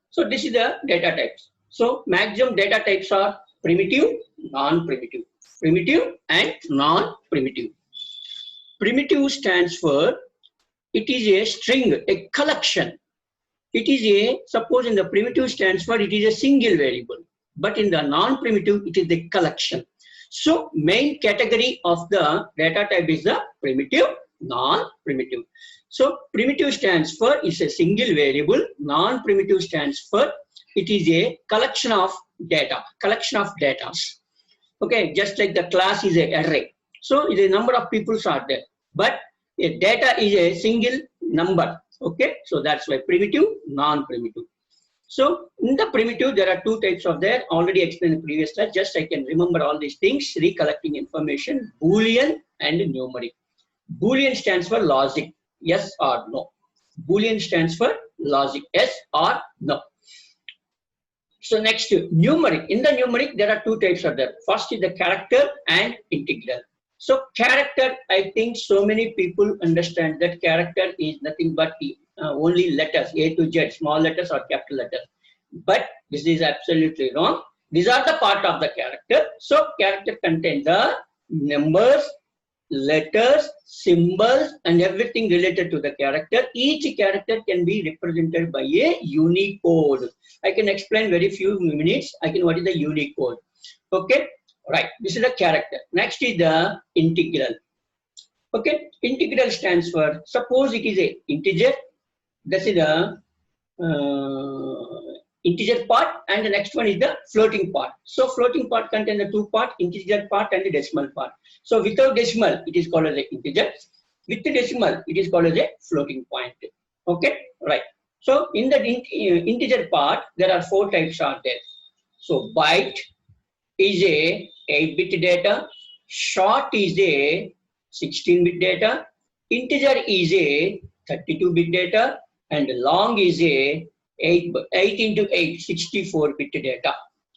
So this is the data types. So maximum data types are primitive, non-primitive, primitive and non-primitive. Primitive stands for it is a string, a collection. It is a, suppose in the primitive stands for it is a single variable, but in the non-primitive it is the collection. So main category of the data type is the primitive, non-primitive. So primitive stands for is a single variable, non-primitive stands for it is a collection of data, collection of data. Okay, just like the class is an array. So the number of people are there, but a data is a single number. Okay, so that's why primitive, non-primitive. So in the primitive, there are two types of there. Already explained in the previous slide. Just I can remember all these things. Recollecting information, Boolean and numeric. Boolean stands for logic, yes or no. Boolean stands for logic, yes or no. So next, numeric. In the numeric, there are two types of there. First is the character and integral. So character, I think so many people understand that character is nothing but only letters, A to Z, small letters or capital letters. But this is absolutely wrong. These are the part of the character. So character contains the numbers, letters, symbols, and everything related to the character. Each character can be represented by a Unicode. I can explain very few minutes. What is the Unicode? Okay, right. This is the character. Next is the integral. Okay, integral stands for, suppose it is a integer. This is the integer part, and the next one is the floating part. So floating part contains the two parts, integer part and the decimal part. So without decimal, it is called as a integer. With the decimal, it is called as a floating point. Okay, right. So in the integer part, there are four types are there. So byte is a 8-bit data, short is a 16-bit data, integer is a 32-bit data, and long is a 8 into 8, 64-bit data.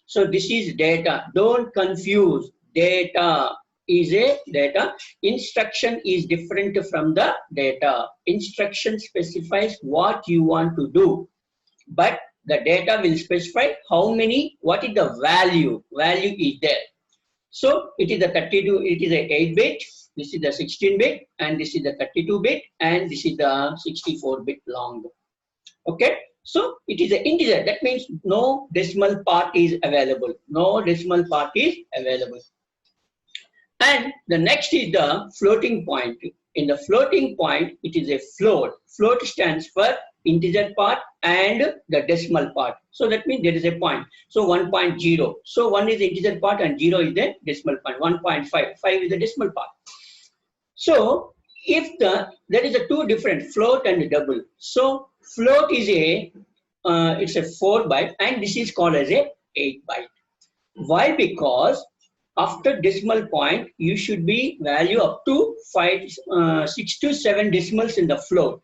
So this is data. Don't confuse. Data is a data. Instruction is different from the data. Instruction specifies what you want to do, but the data will specify how many, what is the value. Value is there. So it is the 32, it is a 8-bit, this is the 16-bit, and this is the 32-bit, and this is the 64-bit long. Okay. So it is an integer. That means no decimal part is available. No decimal part is available. And the next is the floating point. In the floating point, it is a float. Float stands for integer part and the decimal part. So that means there is a point. So 1.0. So 1 is the integer part and 0 is the decimal point. 1.5. 5 is the decimal part. So if there is a two different float and double. So float is a it's a 4-byte and this is called as a 8-byte. Why? Because after decimal point you should be value up to 6 to 7 decimals in the float.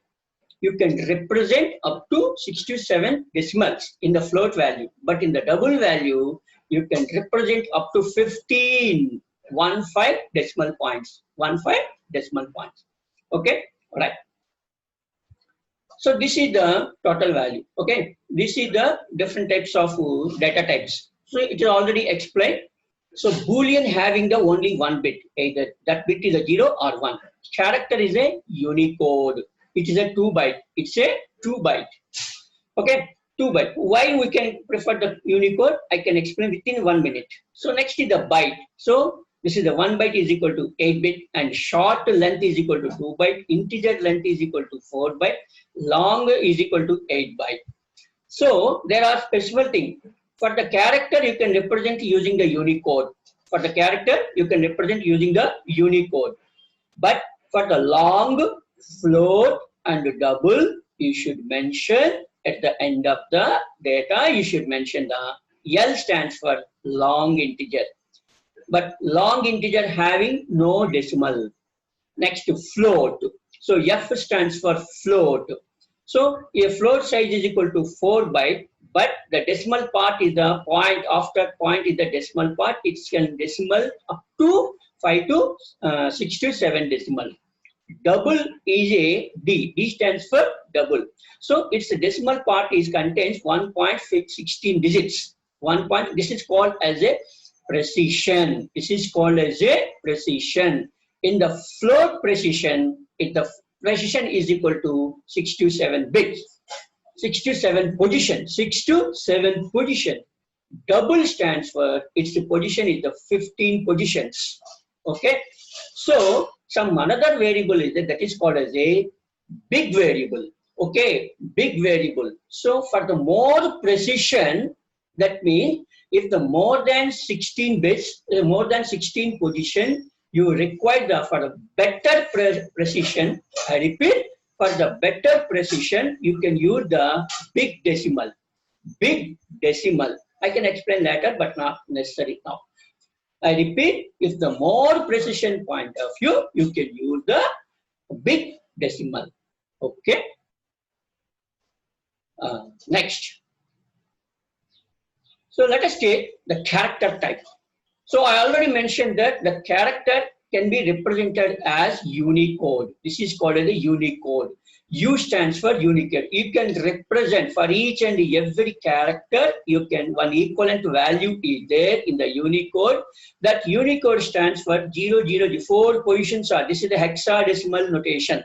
You can represent up to 6 to 7 decimals in the float value, but in the double value you can represent up to 15 decimal points. 15 decimal points. Okay, right. So this is the total value. Okay, this is the different types of data types. So it is already explained. So Boolean having the only one bit, either that bit is a 0 or 1. Character is a Unicode. It is a 2-byte. It's a 2-byte. Okay, 2-byte. Why we can prefer the Unicode? I can explain within 1 minute. So next is the byte. So this is the 1 byte is equal to 8-bit and short length is equal to 2-byte. Integer length is equal to 4-byte. Long is equal to 8-byte. So there are special things. For the character, you can represent using the Unicode. For the character, you can represent using the Unicode. But for the long, float, and double, you should mention at the end of the data, you should mention the L stands for long integer. But long integer having no decimal. Next to float. So F stands for float. So a float size is equal to 4-byte, but the decimal part is the point, after point is the decimal part. It can decimal up to 5 to 6 to 7 decimal. Double is a D. D stands for double. So its decimal part is contains 1.16 digits. This is called as a precision. This is called as a precision. In the float precision, if the precision is equal to 6 to 7 bits. 6 to 7 position. 6 to 7 position. Double stands for its position is the 15 positions. Okay. So some another variable is that is called as a big variable. Okay, big variable. So for the more precision, that means if the more than 16 bits, more than 16 position, you require the for a better precision. I repeat, for the better precision, you can use the big decimal. Big decimal. I can explain later, but not necessary now. I repeat, if the more precision point of view, you can use the big decimal. Okay. Next. So let us take the character type. So I already mentioned that the character can be represented as Unicode. This is called as a Unicode. U stands for Unicode. You can represent for each and every character, you can one equivalent value is there in the Unicode. That Unicode stands for 00, 4 positions are. This is the hexadecimal notation.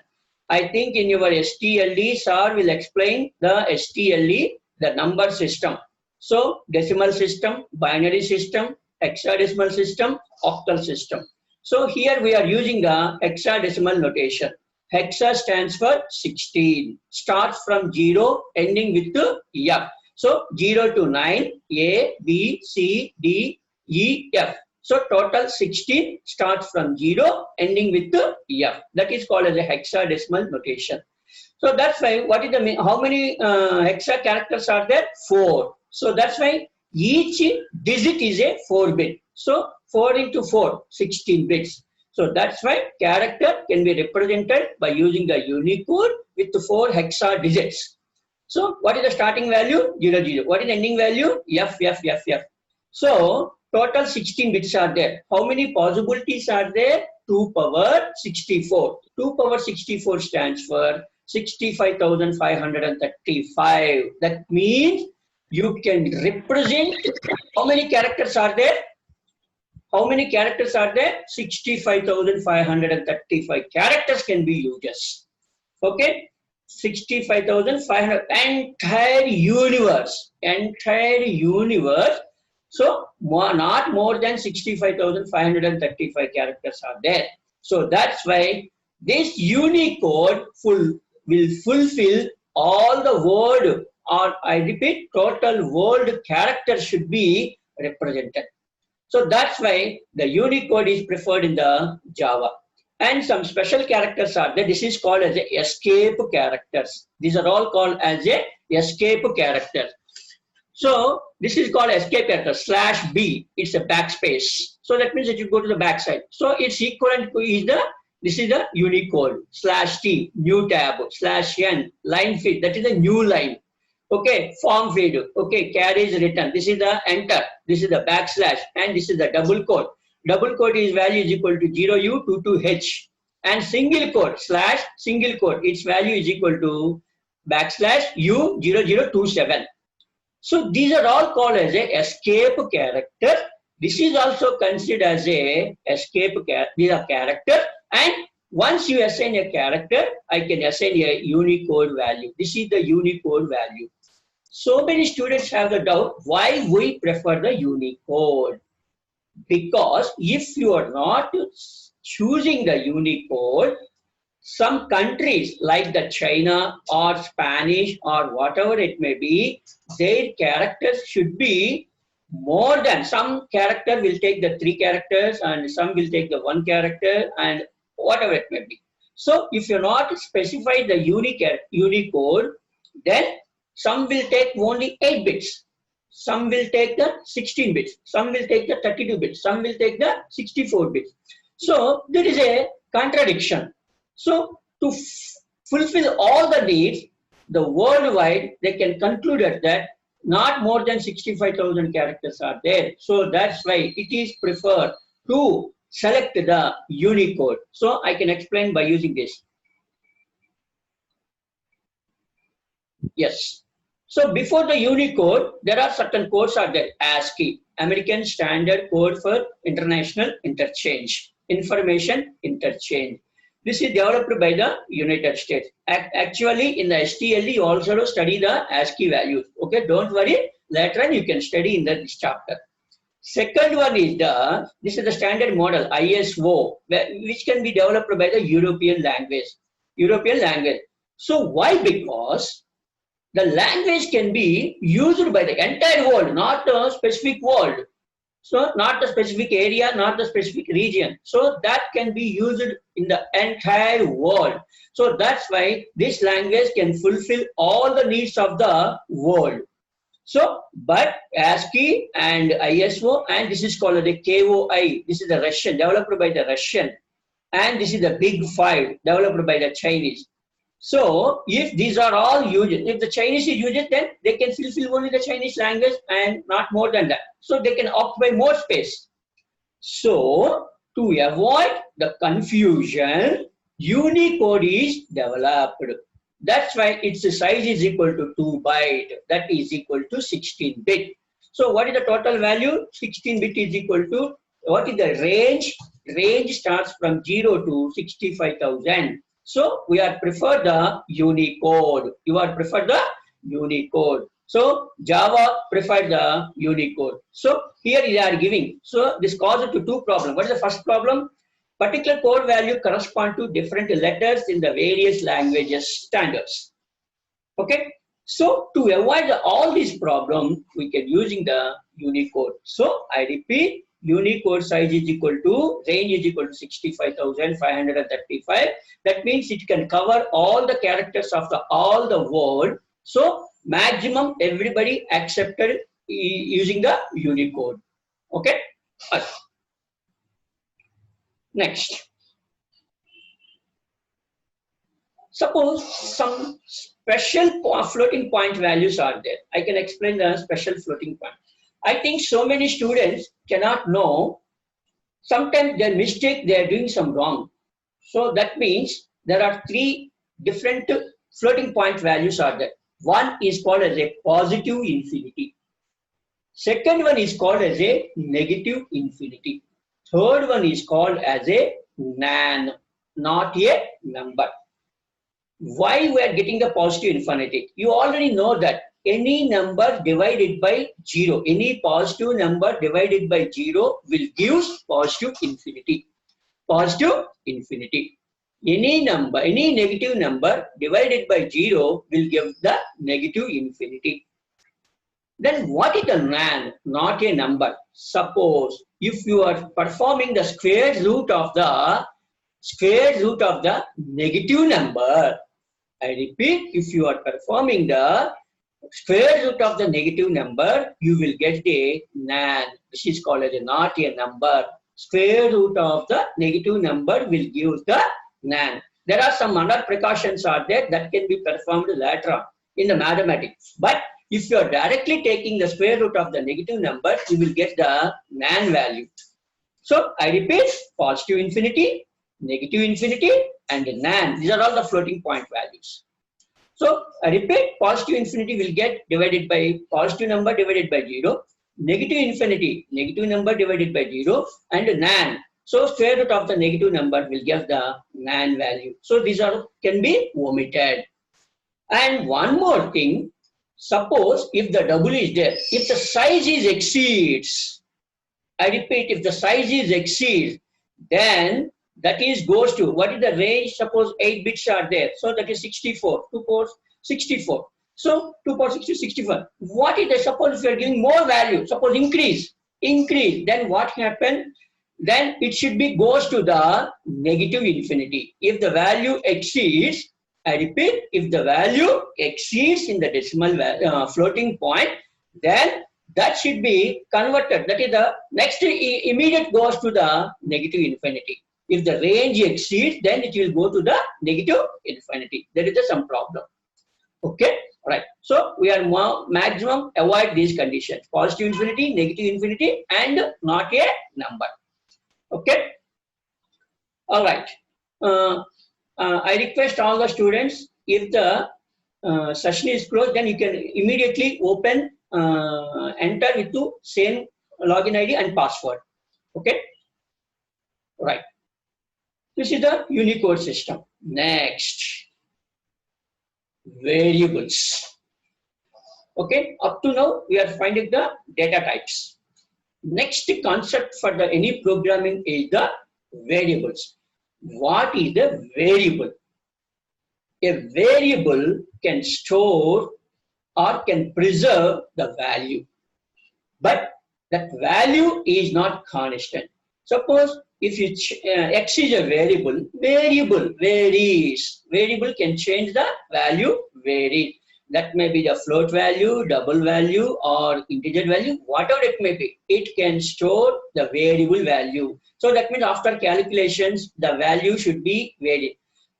I think in your STLE, sir will explain the STLE, the number system. So decimal system, binary system, hexadecimal system, octal system. So here we are using the hexadecimal notation. Hexa stands for 16. Starts from 0, ending with F. So 0 to 9, A, B, C, D, E, F. So total 16 starts from 0, ending with F. That is called as a hexadecimal notation. So that's why, what is the how many hexa characters are there? 4. So that's why each digit is a 4-bit. So 4 into 4, 16 bits. So that's why character can be represented by using the Unicode with 4 hexa digits. So what is the starting value? 0, 0. What is the ending value? F, F, F, F. So total 16 bits are there. How many possibilities are there? 2 power 64. 2 power 64 stands for 65,535. That means you can represent how many characters are there? How many characters are there? 65,535 characters can be used. Okay? 65,500. Entire universe. Entire universe. So, not more than 65,535 characters are there. So, that's why this Unicode will fulfill all the word, or I repeat, total word characters should be represented. So that's why the Unicode is preferred in the Java. And some special characters are there. This is called as a escape characters. These are all called as a escape characters. So this is called escape character /B. It's a backspace. So that means that you go to the backside. So it's equivalent to this is the Unicode /T, new tab, /N, line feed. That is a new line. Okay, form feed. Okay, carries written. This is the enter. This is the backslash, and this is the double quote. Double quote is value is equal to 0U22H, and single quote / single quote. Its value is equal to /U0027. So these are all called as a escape character. This is also considered as a escape character. These are characters, and once you assign a character, I can assign a Unicode value. This is the Unicode value. So many students have the doubt why we prefer the Unicode. Because if you are not choosing the Unicode, some countries like the China or Spanish or whatever it may be, their characters should be more than, some character will take the 3 characters and some will take the 1 character and whatever it may be. So if you're not specify the Unicode, then some will take only 8 bits. Some will take the 16 bits. Some will take the 32 bits. Some will take the 64 bits. So there is a contradiction. So to fulfill all the needs, the worldwide, they can conclude that not more than 65,000 characters are there. So that's why it is preferred to select the Unicode. So I can explain by using this. Yes. So before the Unicode, there are certain codes are there. ASCII, American Standard Code for International Interchange, Information Interchange. This is developed by the United States. Actually, in the STLE, you also study the ASCII values. Okay, don't worry. Later on, you can study in this chapter. Second one is this is the standard model, ISO, which can be developed by the European language. So why? Because the language can be used by the entire world, not a specific world. So not the specific area, not the specific region. So that can be used in the entire world. So that's why this language can fulfill all the needs of the world. So, but ASCII and ISO, and this is called the KOI. This is the Russian, developed by the Russian. And this is the Big Five, developed by the Chinese. So, if these are all used, if the Chinese is used, then they can fulfill only the Chinese language and not more than that. So, they can occupy more space. So, to avoid the confusion, Unicode is developed. That's why its size is equal to 2 byte. That is equal to 16 bit. So, what is the total value? 16 bit is equal to, what is the range? Range starts from 0 to 65,000. So, we are prefer the Unicode. You are prefer the Unicode. So, Java prefer the Unicode. So, here they are giving. So, this causes to two problems. What is the first problem? Particular code value correspond to different letters in the various languages standards. Okay. So, to avoid all these problems, we can using the Unicode. So, I repeat, Unicode size is equal to, range is equal to 65,535. That means it can cover all the characters of all the world. So, maximum everybody accepted using the Unicode. Okay. Next. Suppose some special floating point values are there. I can explain the special floating point. I think so many students cannot know. Sometimes their mistake, they are doing some wrong. So that means there are three different floating point values are there. One is called as a positive infinity. Second one is called as a negative infinity. Third one is called as a nan, not a number. Why we are getting the positive infinity? You already know that any number divided by 0, any positive number divided by 0 will give positive infinity. Positive infinity. Any number, any negative number divided by 0 will give the negative infinity. Then what is a nan? Not a number. Suppose if you are performing the square root of the negative number, I repeat, if you are performing the square root of the negative number, you will get a nan. This is called as not a number. Square root of the negative number will give the nan. There are some other precautions are there that can be performed later on in the mathematics. But if you are directly taking the square root of the negative number, you will get the nan value. So I repeat, positive infinity, negative infinity, and nan. These are all the floating point values. So I repeat, positive infinity will get divided by positive number divided by 0, negative infinity, negative number divided by 0, and nan. So square root of the negative number will give the nan value. So these are can be omitted. And one more thing, suppose if the double is there, if the size is exceeds, I repeat, if the size is exceeds, then that is goes to, what is the range? Suppose 8 bits are there. So that is 64, 2 power 64. So 2 power 60, 64. What is the, suppose if you are giving more value, suppose increase, then what happen? Then it should be goes to the negative infinity. If the value exceeds, I repeat, if the value exceeds in the decimal floating point, then that should be converted. That is the next immediate goes to the negative infinity. If the range exceeds, then it will go to the negative infinity. There is some problem. Okay, right. So we are maximum avoid these conditions: positive infinity, negative infinity, and not a number. Okay. All right. I request all the students, if the session is closed, then you can immediately open, enter with the same login ID and password. Okay. Right. This is the Unicode system. Next, variables. Okay. Up to now, we are finding the data types. Next concept for the any programming is the variables. What is the variable? A variable can store or can preserve the value, but that value is not constant. Suppose if you x is a variable, variable varies. Variable can change the value, varies. That may be the float value, double value, or integer value, whatever it may be. It can store the variable value. So that means after calculations, the value should be varied.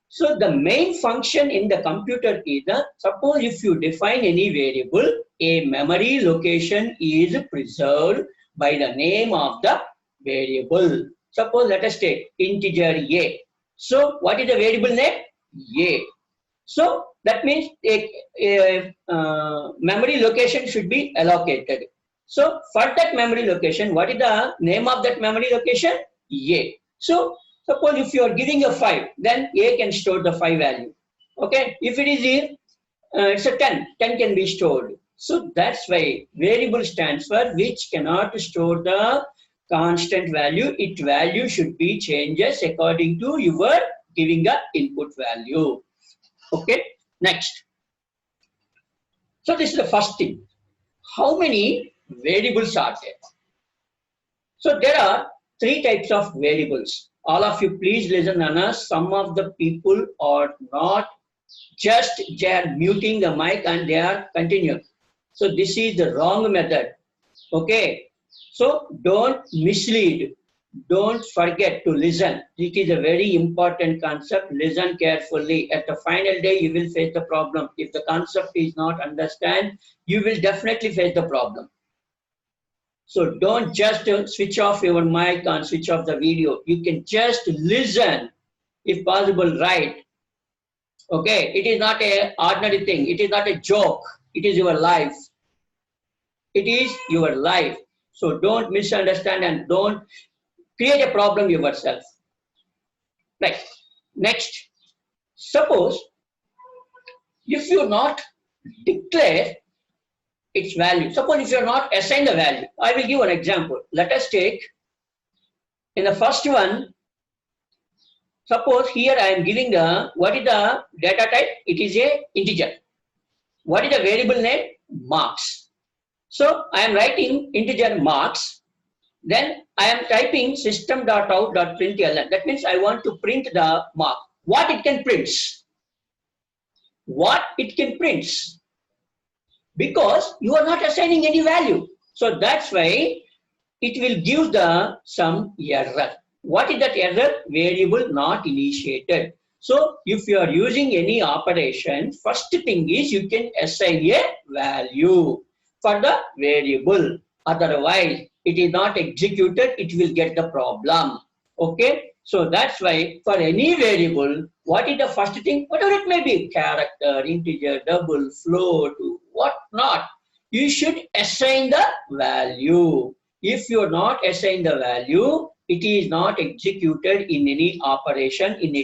So the main function in the computer is suppose if you define any variable, a memory location is preserved by the name of the variable. Suppose let us take integer a. So what is the variable name? A. So that means a memory location should be allocated. So for that memory location, what is the name of that memory location? A. So suppose if you are giving a 5, then A can store the 5 value. Okay. If it is it's a 10, 10 can be stored. So that's why variable stands for which cannot store the constant value. Its value should be changes according to your giving a input value. Okay. Next. So this is the first thing. How many variables are there? So there are 3 types of variables. All of you please listen, Anna. Some of the people are not just, they are muting the mic and they are continuing. So this is the wrong method. Okay. So don't mislead. Don't forget to listen. It is a very important concept. Listen carefully. At the final day, you will face the problem. If the concept is not understood, you will definitely face the problem. So don't just switch off your mic and switch off the video. You can just listen, if possible, right? Okay, it is not an ordinary thing. It is not a joke. It is your life. It is your life. So don't misunderstand and don't create a problem yourself. Right. Next, suppose if you not declare its value, suppose if you are not assign the value, I will give an example. Let us take in the first one, suppose here I am giving the, what is the data type? It is a integer. What is the variable name? Marks. So I am writing integer marks. Then I am typing system.out.println. That means I want to print the mark. What it can print? What it can print? Because you are not assigning any value. So that's why it will give the some error. What is that error? Variable not initiated. So if you are using any operation, first thing is you can assign a value for the variable. Otherwise, it is not executed, it will get the problem. Okay. So that's why for any variable, what is the first thing? Whatever it may be, character, integer, double, float, what not, you should assign the value. If you are not assign the value, it is not executed in any operation, in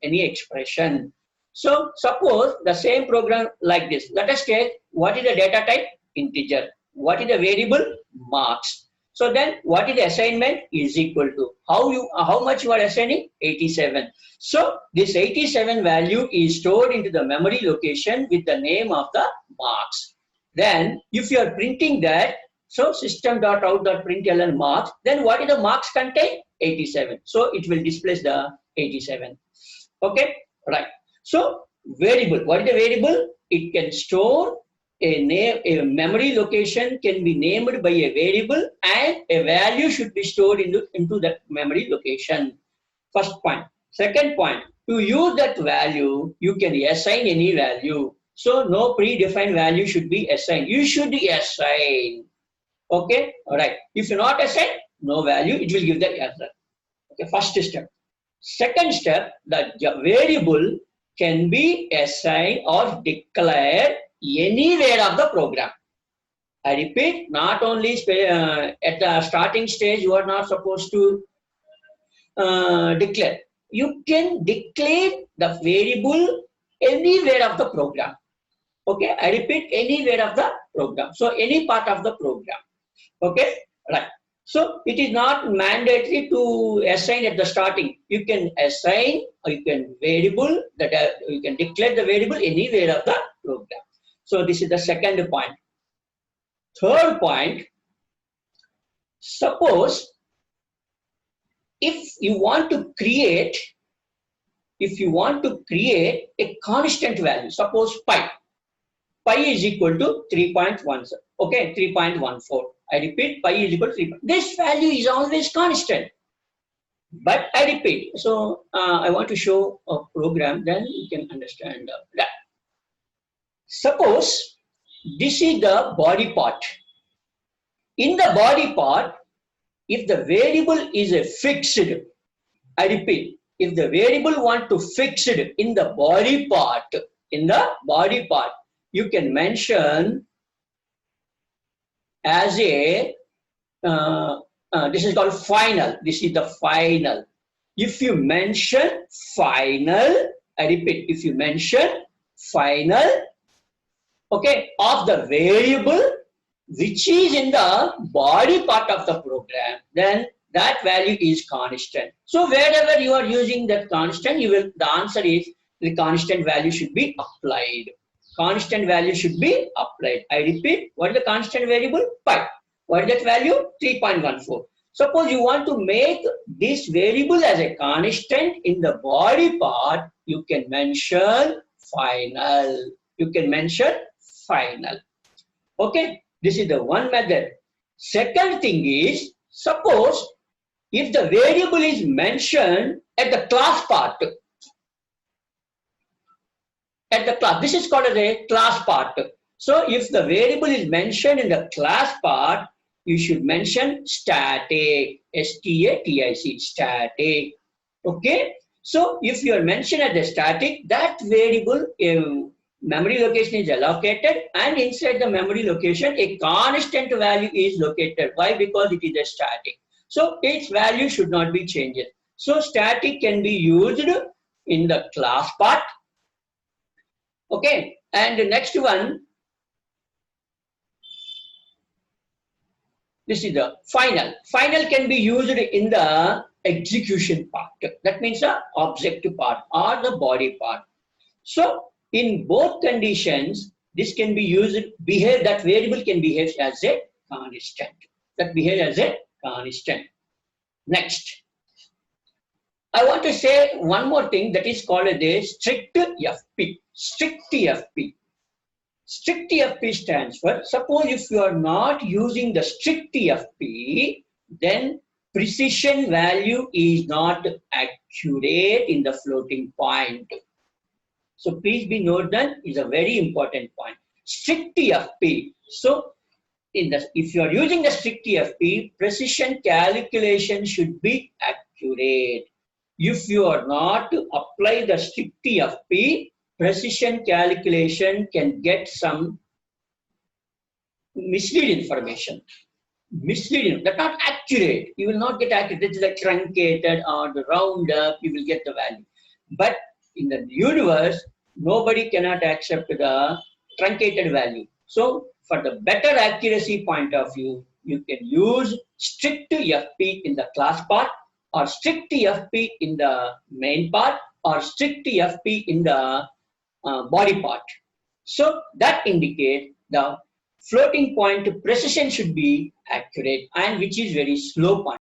any expression. So suppose the same program like this. Let us take what is the data type? Integer. What is the variable? Marks. So then what is the assignment? Is equal to how much you are assigning? 87. So this 87 value is stored into the memory location with the name of the marks. Then if you are printing that, so system.out.println marks, then what is the marks contain? 87. So it will display the 87. Okay, right. So variable, what is the variable? It can store a name, a memory location can be named by a variable and a value should be stored into that memory location. First point. Second point, to use that value, you can assign any value. So no predefined value should be assigned. You should assign. Okay, all right. If you not assign, no value, it will give the error. Okay, first step. Second step, the variable can be assigned or declared anywhere of the program. I repeat, not only at the starting stage, you are not supposed to declare. You can declare the variable anywhere of the program. Okay, I repeat, anywhere of the program. So any part of the program. Okay, right. So it is not mandatory to assign at the starting. You can assign or you can variable that you can declare the variable anywhere of the program. So this is the second point. Third point, suppose if you want to create a constant value, suppose pi is equal to 3.1, okay, 3.14. I repeat, pi is equal to 3. This value is always constant. But I repeat, so I want to show a program, then you can understand that. Suppose this is the body part. In the body part, if the variable is a fixed, I repeat, if the variable want to fix it in the body part, you can mention as a, this is called final. This is the final. If you mention final, I repeat, if you mention final, okay, of the variable which is in the body part of the program, then that value is constant. So wherever you are using that constant, the answer is the constant value should be applied. Constant value should be applied. I repeat, what is the constant variable? Pi. What is that value? 3.14. Suppose you want to make this variable as a constant in the body part, you can mention final. You can mention final. Okay, this is the one method. Second thing is, suppose if the variable is mentioned at the class part, this is called as a class part. So if the variable is mentioned in the class part, you should mention static, static, static. Okay, so if you are mentioned as the static, that variable memory location is allocated, and inside the memory location a constant value is located. Why? Because it is a static. So its value should not be changed. So static can be used in the class part. Okay, and the next one, this is the final. Final can be used in the execution part. That means the object part or the body part. So in both conditions, this can be used, that variable can behave as a constant. That behaves as a constant. Next, I want to say one more thing that is called a strict FP. Strict FP. Strict FP stands for, suppose if you are not using the strict FP, then precision value is not accurate in the floating point. So please be noted that is a very important point. Strict FP. So if you are using the strict FP, precision calculation should be accurate. If you are not to apply the strict FP, precision calculation can get some misleading information. Misleading, that's not accurate. You will not get accurate. This is like truncated or the round up, you will get the value. But in the universe, nobody cannot accept the truncated value. So for the better accuracy point of view, you can use strict FP in the class part, or strict FP in the main part, or strict FP in the body part. So that indicates the floating point precision should be accurate, and which is very slow point.